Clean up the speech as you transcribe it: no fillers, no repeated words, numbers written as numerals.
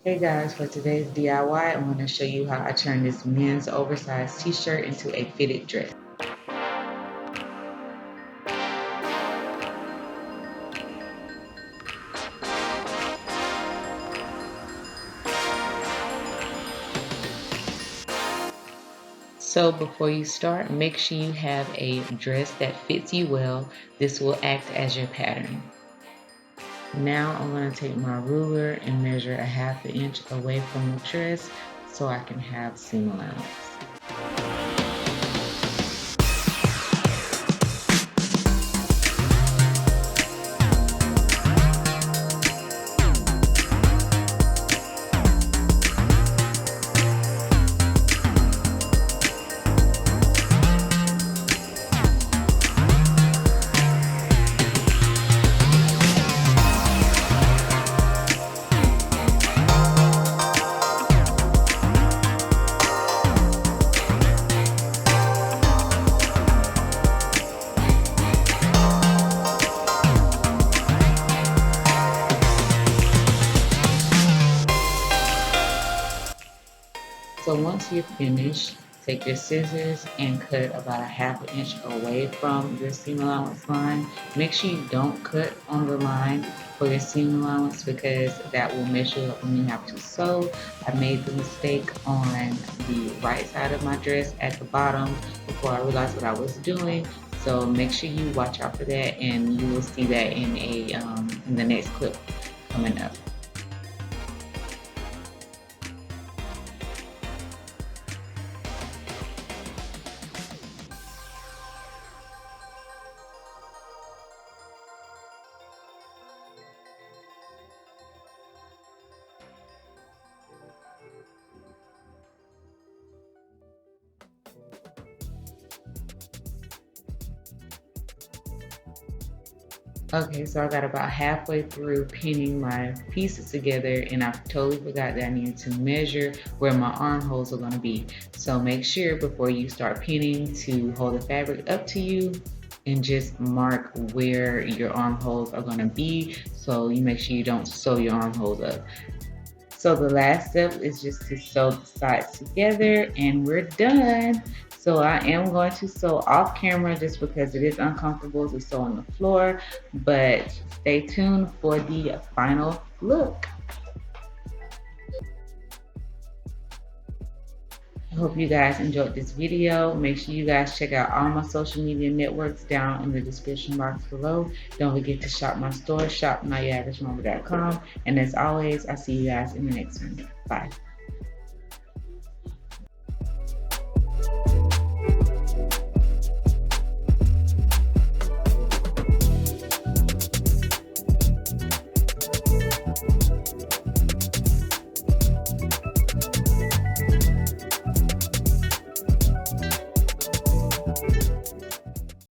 Hey guys, for today's DIY, I'm going to show you how I turn this men's oversized t-shirt into a fitted dress. So before you start, make sure you have a dress that fits you well. This will act as your pattern. Now I'm going to take my ruler and measure a half an inch away from the dress so I can have seam allowance. So once you're finished, take your scissors and cut about a half an inch away from your seam allowance line. Make sure you don't cut on the line for your seam allowance because that will mess you up when you have to sew. I made the mistake on the right side of my dress at the bottom before I realized what I was doing. So make sure you watch out for that, and you will see that in the next clip coming up. Okay, so I got about halfway through pinning my pieces together, and I totally forgot that I needed to measure where my armholes are gonna be. So make sure before you start pinning to hold the fabric up to you and just mark where your armholes are gonna be so you make sure you don't sew your armholes up. So the last step is just to sew the sides together and we're done. So I am going to sew off camera just because it is uncomfortable to sew on the floor, but stay tuned for the final look. I hope you guys enjoyed this video. Make sure you guys check out all my social media networks down in the description box below. Don't forget to shop my store, shop.myaveragemama.com. And as always, I'll see you guys in the next one. Bye.